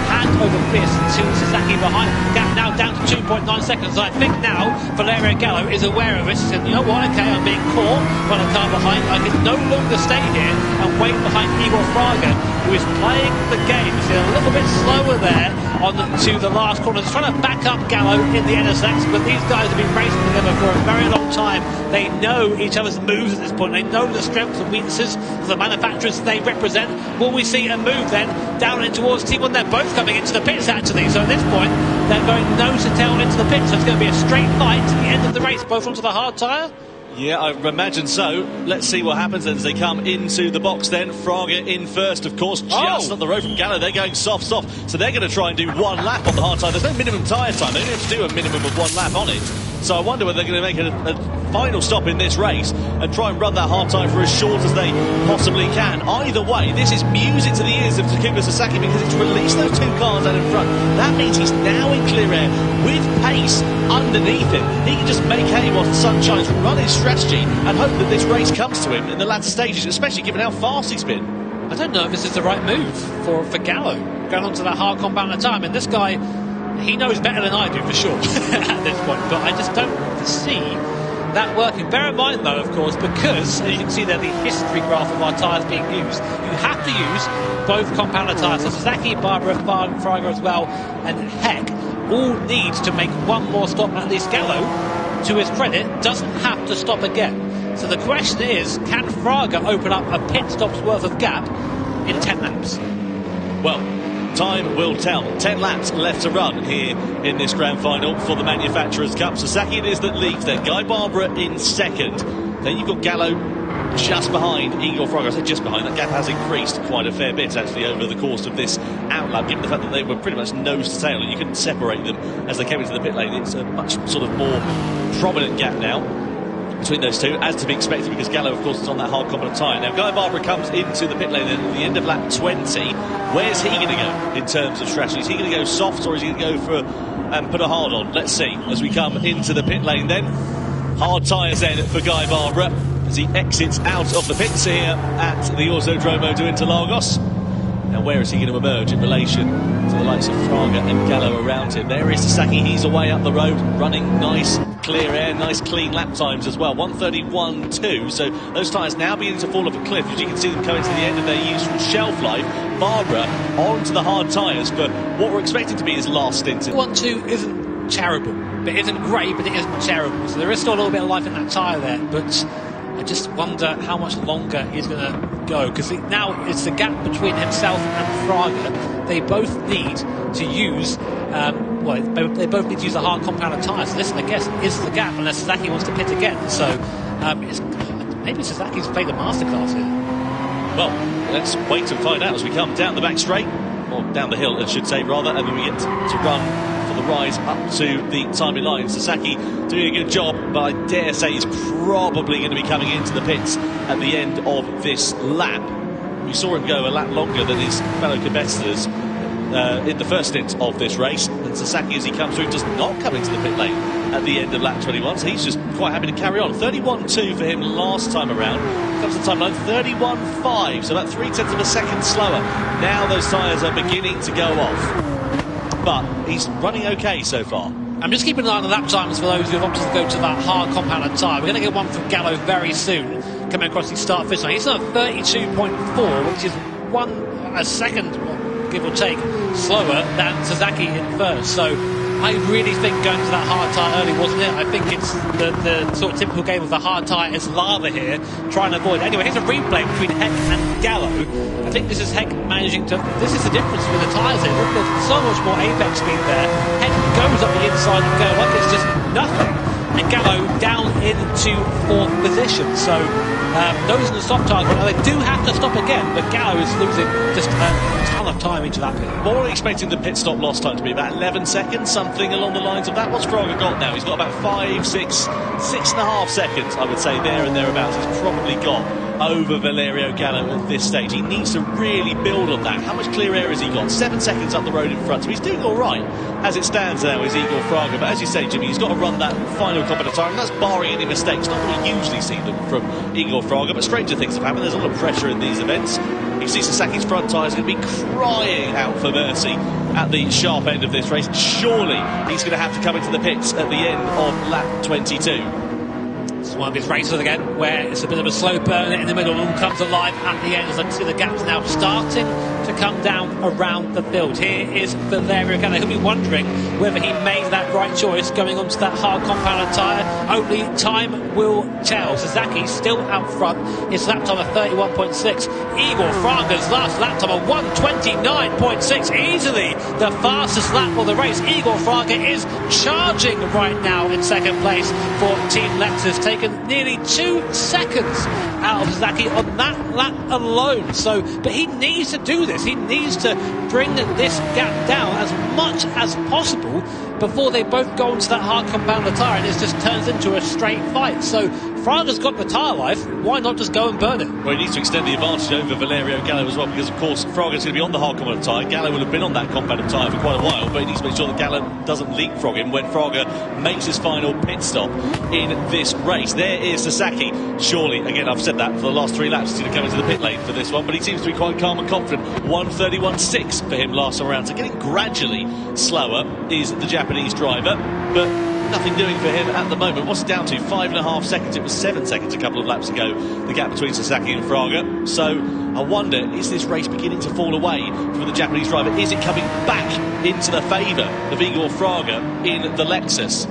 A: Hand over fist to Sasaki behind the gap now down to 2.9 seconds. I think now Valerio Gallo is aware of it. He said, you know what, okay, I'm being caught by the car behind. I can no longer stay here and wait behind Igor Fraga, who is playing the game. He's a little bit slower there on to the last corner. He's trying to back up Gallo in the NSX, but these guys have been racing together for a very long time. They know each other's moves at this point. They know the strengths and weaknesses of the manufacturers they represent. Will we see a move then down in towards T1? They're both coming into the pits actually, so at this point they're going nose to tail into the pits, so it's going to be a straight fight to the end of the race, both onto the hard tyre.
B: Yeah, I imagine so. Let's see what happens then as they come into the box then. Fraga in first, of course, just up the road from Gallo. They're going soft. So they're going to try and do 1 lap on the hard tyre. There's no minimum tyre time. They only have to do a minimum of 1 lap on it. So I wonder whether they're going to make a final stop in this race and try and run that hard tyre for as short as they possibly can. Either way, this is music to the ears of Takuma Sasaki, because it's released those 2 cars out in front. That means he's now in clear air with pace underneath him. He can just make hay whilst the sun shines, run his strategy and hope that this race comes to him in the latter stages, especially given how fast he's been.
A: I don't know if this is the right move for Gallo, going onto that hard compound at the time. And this guy, he knows better than I do for sure at this point, but I just don't see that working. Bear in mind though, of course, because as you can see there, the history graph of our tyres being used, you have to use both compound tyres. So Sasaki, Barbara, Fraga as well, and Heck all need to make 1 more stop. At least Gallo, to his credit, doesn't have to stop again. So the question is, can Fraga open up a pit stop's worth of gap in 10 laps?
B: Well, time will tell. 10 laps left to run here in this grand final for the Manufacturers' Cup. Sasaki it is that leads then. Guy Barbara in second. Then you've got Gallo just behind Igor Fraga. I said just behind. That gap has increased quite a fair bit actually over the course of this outlap, given the fact that they were pretty much nose to tail and you couldn't separate them as they came into the pit lane. It's a much sort of more prominent gap now between those two, as to be expected, because Gallo, of course, is on that hard competent tyre. Now, Guy Barbara comes into the pit lane at the end of lap 20. Where's he going to go in terms of strategy? Is he going to go soft, or is he going to go for and put a hard on? Let's see as we come into the pit lane then. Hard tyres then for Guy Barbara as he exits out of the pits here at the Autodromo de Interlagos. Now, where is he going to emerge in relation to the likes of Fraga and Gallo around him? There is Sasaki, he's away up the road, running nice clear air, nice clean lap times as well, 1:31.2. So those tyres now beginning to fall off a cliff, as you can see them coming to the end of their useful shelf life. Barbara onto the hard tyres for what we're expecting to be his last stint.
A: 1-2 isn't terrible, but it isn't great, but it isn't terrible. So there is still a little bit of life in that tyre there, but I just wonder how much longer he's going to go, because now it's the gap between himself and Fraga. They both need to use they both need to use a hard compounded tyre. So this, I guess, is the gap unless Sasaki wants to pit again. So maybe Sasaki's played a masterclass here.
B: Well, let's wait and find out as we come down the back straight, or down the hill, I should say, rather, and then we get to run for the rise up to the timing line. Sasaki doing a good job, but I dare say he's probably going to be coming into the pits at the end of this lap. We saw him go a lap longer than his fellow competitors in the first stint of this race, and Sasaki, as he comes through, does not come into the pit lane at the end of lap 21, so he's just quite happy to carry on. 31.2 for him last time around. Comes to the timeline 31.5, so about 0.3 of a second slower. Now those tyres are beginning to go off, but he's running okay so far.
A: I'm just keeping an eye on the lap times for those who have opted to go to that hard compounded tyre. We're going to get one from Gallo very soon, coming across the start finish line. He's on 32.4, which is a second, give or take, slower than Sasaki in first. So I really think going to that hard tyre early, wasn't it? I think it's the sort of typical game of the hard tyre is lava here, trying to avoid. Anyway, here's a replay between Heck and Gallo. I think this is Heck managing to... This is the difference with the tyres here. There's so much more apex speed there. Heck goes up the inside and go like it's just nothing. And Gallo down into 4th position. So those in the soft tyres, they do have to stop again, but Gallo is losing just a ton of time into that pit.
B: More expecting the pit stop lost time to be about 11 seconds, something along the lines of that. What's Fraga got now? He's got about 6.5 seconds, I would say, there and thereabouts. He's probably got over Valerio Gallo at this stage. He needs to really build on that. How much clear air has he got? 7 seconds up the road in front, so he's doing all right as it stands now, is Igor Fraga. But as you say, Jimmy, he's got to run that final competent time, and that's barring any mistakes. Not that we usually see them from Igor Fraga, but stranger things have happened. There's a lot of pressure in these events. You see Sasaki's front tyres going to be crying out for mercy at the sharp end of this race. Surely he's going to have to come into the pits at the end of lap 22.
A: It's one of these races again where it's a bit of a slow burn in the middle and all comes alive at the end, as I can see the gaps now starting to come down around the field. Here is Valerio Gallo. He'll be wondering whether he made that right choice going onto that hard compounded tyre. Only time will tell. Sasaki still out front. His lap time of 31.6. Igor Fraga's last lap time of 1:29.6. Easily the fastest lap of the race. Igor Fraga is charging right now in second place for Team Lexus, taken nearly 2 seconds out of Sasaki on that lap alone. So, but he needs to do this. He needs to bring this gap down as much as possible before they both go into that hard compounded tyre and it just turns into a straight fight. So Fraga's got the tyre life, why not just go and burn it?
B: Well, he needs to extend the advantage over Valerio Gallo as well, because of course Fraga's going to be on the hard compounded tyre. Gallo will have been on that compounded tyre for quite a while, but he needs to make sure that Gallo doesn't leapfrog him when Fraga makes his final pit stop in this race. There is Sasaki. Surely, again, I've said that for the last 3 laps, he's going to come into the pit lane for this one, but he seems to be quite calm and confident. 1:31.6 for him last time around, so getting gradually slower is the Japanese driver, but nothing doing for him at the moment. What's it down to? 5.5 seconds. It was 7 seconds a couple of laps ago, the gap between Sasaki and Fraga. So I wonder, is this race beginning to fall away for the Japanese driver? Is it coming back into the favour of Igor Fraga in the Lexus?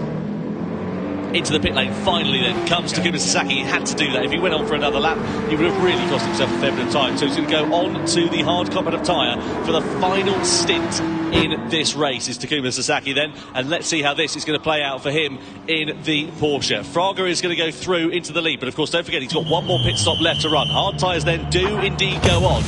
B: into the pit lane. Finally then comes Takuma Sasaki. He had to do that. If he went on for another lap, he would have really cost himself a fair bit of time. So he's going to go on to the hard competitive tyre for the final stint in this race is Takuma Sasaki then, and let's see how this is going to play out for him in the Porsche. Fraga is going to go through into the lead, but of course don't forget he's got one more pit stop left to run. Hard tyres then do indeed go on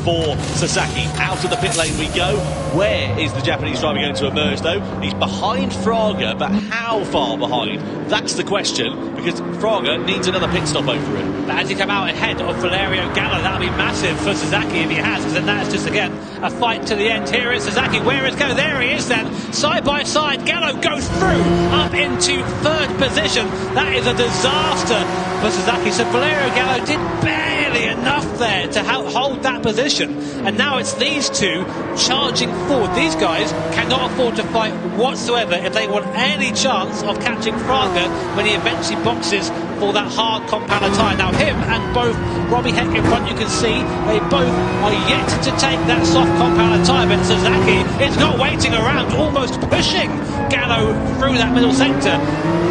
B: for Sasaki. Out of the pit lane we go. Where is the Japanese driver going to emerge though? He's behind Fraga, but how far behind? That's the question, because Fraga needs another pit stop over him.
A: But as he come out ahead of Valerio Gallo, that'll be massive for Sasaki if he has, because then that's just again a fight to the end. Here is Sasaki. Where is Gallo? There he is then. Side by side, Gallo goes through up into third position. That is a disaster for Sasaki. So Valerio Gallo did barely enough there to hold that position. And now it's these two charging forward. These guys cannot afford to fight whatsoever if they want any chance of catching Fraga when he eventually boxes for that hard compounder tyre. Now him and both Robbie Heck in front, you can see they both are yet to take that soft compounder tyre, but Sasaki is not waiting around, almost pushing Gallo through that middle sector.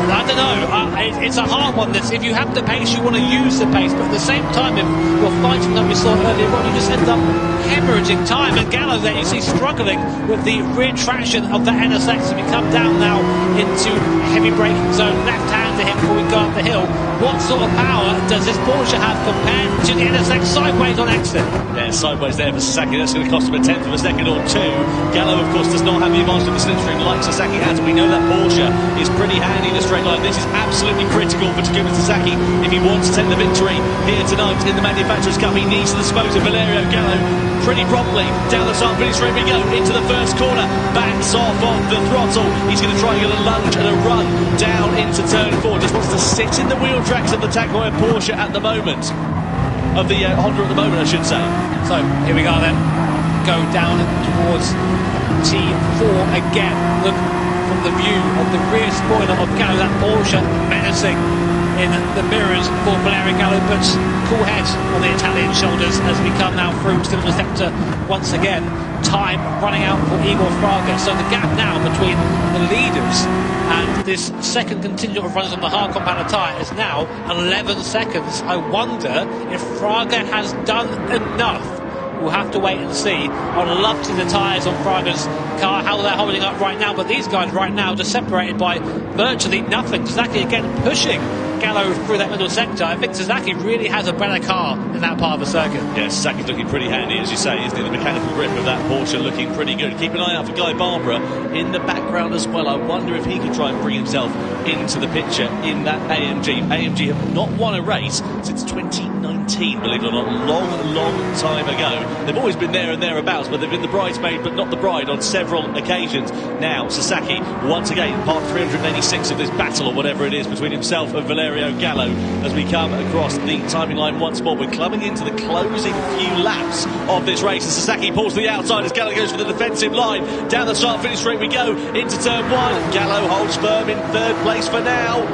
A: I don't know, it's a hard one this. If you have the pace, you want to use the pace, but at the same time, if you're fighting like we saw earlier on, you just end up hemorrhaging time. And Gallo there you see struggling with the rear traction of the NSX, and we come down now into heavy braking zone, left hand to him before we go up the hill. What sort of power does this Porsche have compared to the NSX sideways on exit?
B: Yeah, sideways there for Sasaki. That's going to cost him a tenth of a second or two. Gallo, of course, does not have the advantage of the slipstream like Sasaki has. We know that Porsche is pretty handy in a straight line. This is absolutely critical for Takuma Sasaki if he wants to take the victory here tonight in the Manufacturers' Cup. He needs to dispose of Valerio Gallo pretty promptly. Down the start finish straight we go into the first corner. Backs off on the throttle. He's going to try and get a lunge and a run down into turn 4. Just wants to sit in the wheel tracks of the TAG Heuer Porsche at the moment. Of the Honda at the moment, I should say.
A: So here we go then. Go down towards T4 again. Look from the view of the rear spoiler of Gallo, that Porsche menacing in the mirrors for Valerio Gallo, but cool head on the Italian shoulders as we come now through to the middle sector once again. Time running out for Igor Fraga. So the gap now between the leaders and this second contingent of runners on the hard compounder tyre is now 11 seconds. I wonder if Fraga has done enough. We'll have to wait and see. I'd love to see the tyres on Fraga's car, how they're holding up right now, but these guys right now just separated by virtually nothing. Sasaki again pushing Gallo through that middle sector. I think Sasaki really has a better car in that part of the circuit.
B: Yeah, Sasaki's looking pretty handy, as you say, isn't he? The mechanical grip of that Porsche looking pretty good. Keep an eye out for Guy Barbara in the background as well. I wonder if he could try and bring himself into the picture in that AMG. AMG have not won a race since 2019, believe it or not. Long time ago. They've always been there and thereabouts, but they've been the bridesmaid but not the bride on several occasions. Now Sasaki, once again, part 386 of this battle or whatever it is between himself and Valerio Gallo as we come across the timing line once more. We're clubbing into the closing few laps of this race, and Sasaki pulls to the outside as Gallo goes for the defensive line. Down the start finish straight we go into turn 1. Gallo holds firm in third place for now.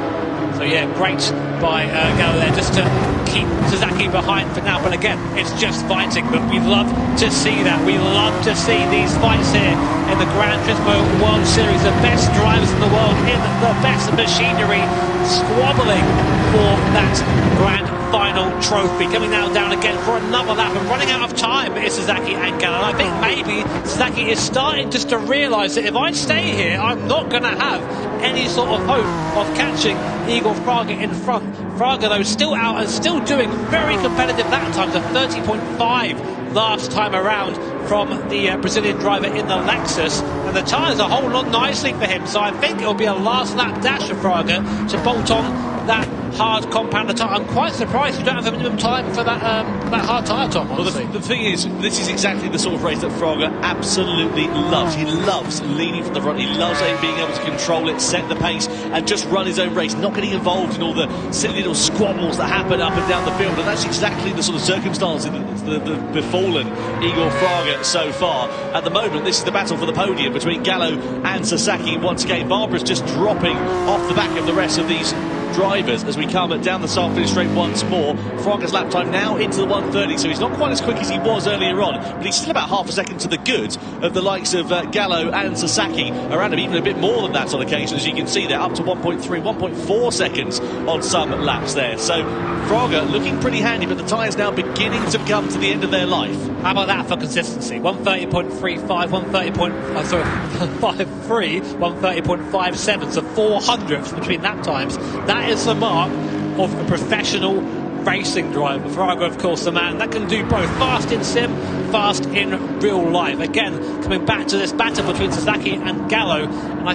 A: So yeah, great by Gallo there just to keep Sasaki behind for now. But again, it's just fighting, but we love to see that. We love to see these fights here in the Gran Turismo World Series. The best drivers in the world in the best machinery squabbling for that grand final trophy. Coming now down again for another lap and running out of time is Sasaki and Gallo. I think maybe Sasaki is starting just to realise that if I stay here, I'm not going to have any sort of hope of catching Igor Fraga in front. Fraga though still out and still doing very competitive lap times, a 30.5 last time around from the Brazilian driver in the Lexus, and the tyres are holding on nicely for him, so I think it'll be a last lap dash for Fraga to bolt on that hard compounder tyre. I'm quite surprised you don't have a minimum time for that hard tyre, Tom.
B: Well, the thing is, this is exactly the sort of race that Fraga absolutely loves. He loves leading from the front. He loves being able to control it, set the pace, and just run his own race, not getting involved in all the silly little squabbles that happen up and down the field. And that's exactly the sort of circumstances that have befallen Igor Fraga so far. At the moment, this is the battle for the podium between Gallo and Sasaki. Once again, Barbara's just dropping off the back of the rest of these drivers as we come down the start finish straight once more. Fraga's lap time now into the 1:30, so he's not quite as quick as he was earlier on, but he's still about half a second to the good of the likes of Gallo and Sasaki, around him even a bit more than that on occasion, as you can see there, up to 1.3, 1.4 seconds on some laps there. So Fraga looking pretty handy, but the tyres now beginning to come to the end of their life.
A: How about that for consistency? 130.35, 130.53, 130.57, so 400ths between lap times. That is the mark of a professional racing driver. Fraga, of course, the man that can do both fast in sim, fast in real life. Again, coming back to this battle between Sasaki and Gallo, and I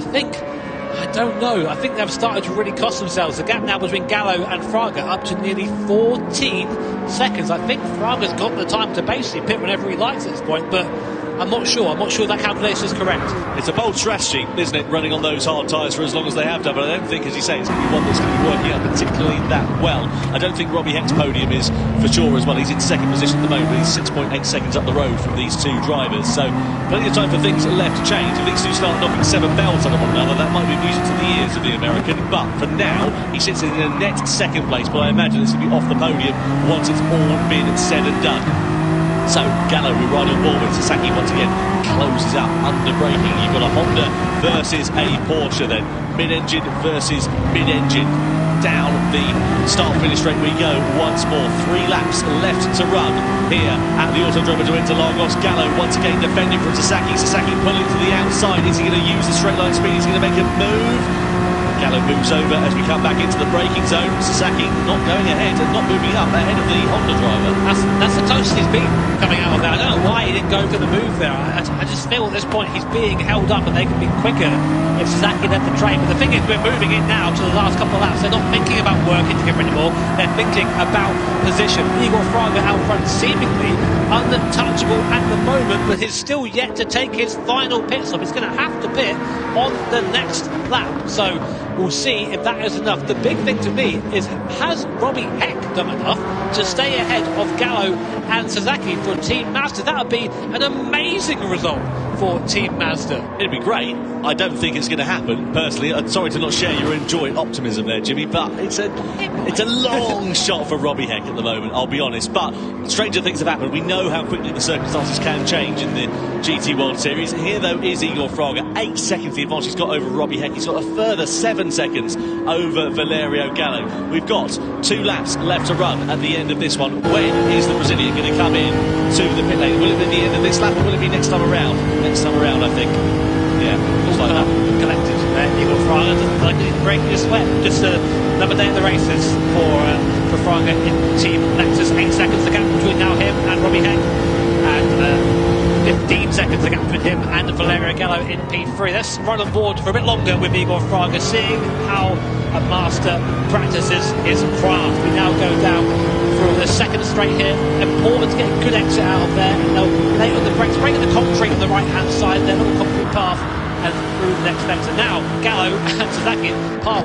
A: don't know, I think they've started to really cost themselves. The gap now between Gallo and Fraga up to nearly 14 seconds. I think Fraga's got the time to basically pit whenever he likes at this point, but I'm not sure that calculation is correct.
B: It's a bold strategy, isn't it, running on those hard tyres for as long as they have done, but I don't think, as you say, it's going to be one that's going to be working out particularly that well. I don't think Robbie Heck's podium is for sure as well. He's in second position at the moment, he's 6.8 seconds up the road from these two drivers, so plenty of time for things left to change. If these two start knocking 7 belts on one another, that might be music to the ears of the American, but for now, he sits in a net second place, but I imagine it's going to be off the podium once it's all been said and done. So Gallo will ride on board with Sasaki once again, closes up under braking. You've got a Honda versus a Porsche then, mid-engine versus mid-engine. Down the start-finish straight we go once more. 3 laps left to run here at the Autodromo de Interlagos. Gallo once again defending from Sasaki. Sasaki pulling to the outside. Is he going to use the straight line speed? He's going to make a move. Gallo moves over as we come back into the braking zone. Sasaki not going ahead and not moving up ahead of the Honda driver.
A: That's the closest he's been coming out of that. I don't know why he didn't go for the move there. I just feel at this point he's being held up and they can be quicker if Sasaki led the train. But the thing is, we're moving it now to the last couple of laps. They're not thinking about working together anymore. They're thinking about position. Igor Fraga out front, seemingly untouchable at the moment, but he's still yet to take his final pit stop. He's going to have to pit on the next lap. So we'll see if that is enough. The big thing to me is, has Robbie Heck done enough to stay ahead of Gallo and Sasaki for Team Mazda? That would be an amazing result for Team Mazda.
B: It'd be great. I don't think it's going to happen, personally. I'm sorry to not share your joy and optimism there, Jimmy, but it's a long shot for Robbie Heck at the moment, I'll be honest. But stranger things have happened. We know how quickly the circumstances can change in the GT World Series. Here, though, is Igor Fraga. 8 seconds the advantage he's got over Robbie Heck. He's got a further 7 seconds over Valerio Gallo. We've got 2 laps left to run at the end of this one. When is the Brazilian going to come in to the pit lane? Will it be the end of this lap or will it be next time around? Next time around, I think. Yeah, looks like that.
A: Collected there. Igor Fraga doesn't like it breaking a sweat. Just another day at the races for Fraga in Team Lexus. 8 seconds the gap between now him and Robbie Heck, and 15 seconds the gap between him and Valerio Gallo in P3. Let's run on board for a bit longer with Igor Fraga, seeing how a master practices his craft. We now go down through the second straight here. Important to get a good exit out of there. They'll lay on the brakes, breaking the concrete on the right hand side, their little concrete path, and through the next sector. Now Gallo and Sasaki,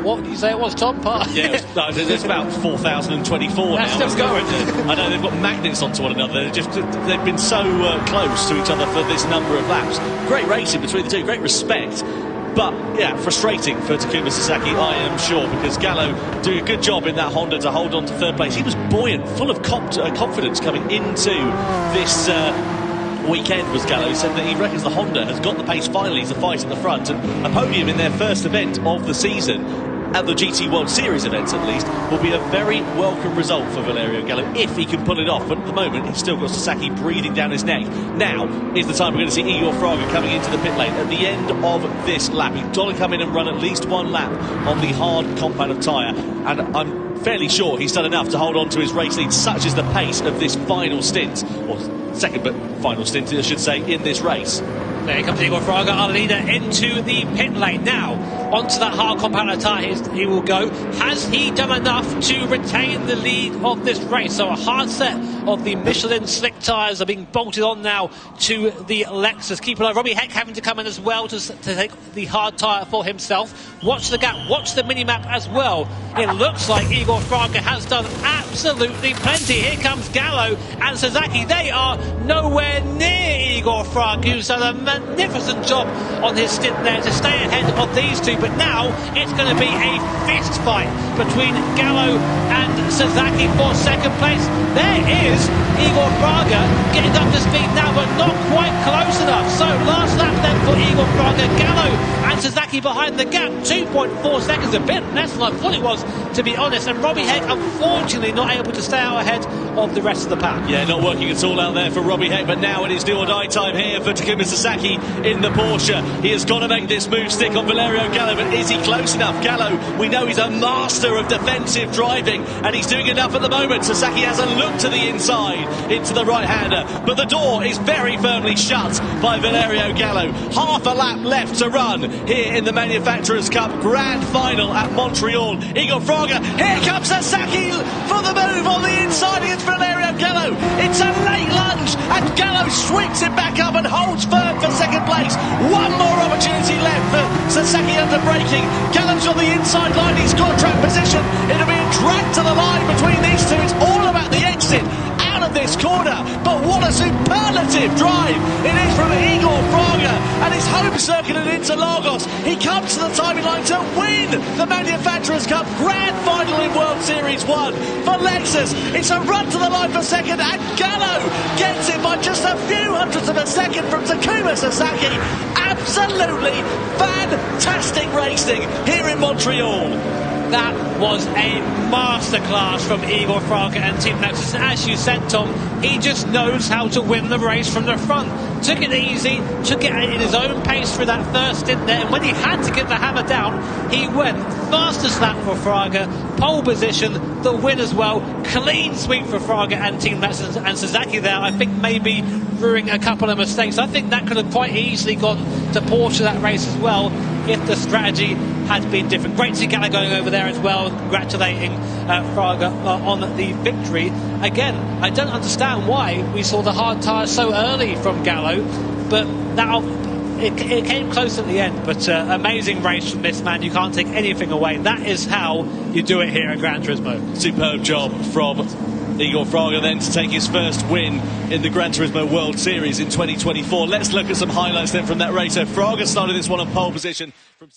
A: what did you say it was, Tom?
B: Yeah, it's about 4,024
A: That's
B: now.
A: still going.
B: I know they've got magnets onto one another. They've been so close to each other for this number of laps. Great racing between the two, great respect. But, yeah, frustrating for Takuma Sasaki, I am sure, because Gallo doing a good job in that Honda to hold on to third place. He was buoyant, full of confidence coming into this weekend, was Gallo. He said that he reckons the Honda has got the pace finally to fight at the front, and a podium in their first event of the season, at the GT World Series events at least, will be a very welcome result for Valerio Gallo if he can pull it off. But at the moment, he's still got Sasaki breathing down his neck. Now is the time we're going to see Igor Fraga coming into the pit lane at the end of this lap. He's got to come in and run at least 1 lap on the hard compound of tyre, and I'm fairly sure he's done enough to hold on to his race lead. Such is the pace of this final stint, or second but final stint, I should say, in this race.
A: There comes Igor Fraga, our leader, into the pit lane. Now, onto that hard compound tyre he will go. Has he done enough to retain the lead of this race? So a hard set of the Michelin slick tyres are being bolted on now to the Lexus. Keep an eye. Robbie Heck having to come in as well to take the hard tyre for himself. Watch the gap, watch the mini-map as well. It looks like Igor Fraga has done absolutely plenty. Here comes Gallo and Sasaki. They are nowhere near Igor Fraga, who's done a magnificent job on his stint there to stay ahead of these two. but now it's going to be a fist fight between Gallo and Sasaki for second place. There is Igor Fraga getting up to speed now, but not quite close enough. So last lap then for Igor Fraga, Gallo and Sasaki behind the gap, 2.4 seconds, a bit less than I thought it was, to be honest. And Robbie Heck, unfortunately, not able to stay out ahead of the rest of the pack.
B: Yeah, not working at all out there for Robbie Heck, but now it is do or die time here for Takuma Sasaki in the Porsche. He has got to make this move stick on Valerio Gallo, but is he close enough? Gallo, we know he's a master of defensive driving, and he's doing enough at the moment. Sasaki has a look to the inside, into the right-hander, but the door is very firmly shut by Valerio Gallo. Half a lap left to run here in the Manufacturers' Cup Grand Final at Montreal. Igor Fraga, here comes Sasaki for the move on the inside against Valerio Gallo. It's a late lunge, and Gallo sweeps it back up and holds firm for second place. One more opportunity left for Sasaki under braking. Gallo's on the inside line, he's got track position. It'll be a drag to the line between these two. It's all about the exit out of this corner, but what a superlative drive it is from Igor Fraga and his home circuit at Interlagos. He comes to the timing line to win the Manufacturers' Cup Grand Final in World Series 1 for Lexus. It's a run to the line for second, and Gallo gets it by just a few hundredths of a second from Takuma Sasaki. Absolutely fantastic racing here in Montreal.
A: That was a masterclass from Igor Fraga and Team Lexus. And as you said, Tom, he just knows how to win the race from the front. Took it easy, took it in his own pace through that first stint there, and when he had to get the hammer down, he went. Fastest lap for Fraga, pole position, the win as well. Clean sweep for Fraga and Team Lexus, and Sasaki there, I think maybe brewing a couple of mistakes. I think that could have quite easily gone to Porsche that race as well if the strategy had been different. Great to see Gallo going over there as well, congratulating Fraga on the victory. Again, I don't understand why we saw the hard tyres so early from Gallo, but it came close at the end. But amazing race from this man, you can't take anything away. That is how you do it here at Gran Turismo.
B: Superb job from Igor Fraga then to take his first win in the Gran Turismo World Series in 2024. Let's look at some highlights then from that race. So Fraga started this one on pole position from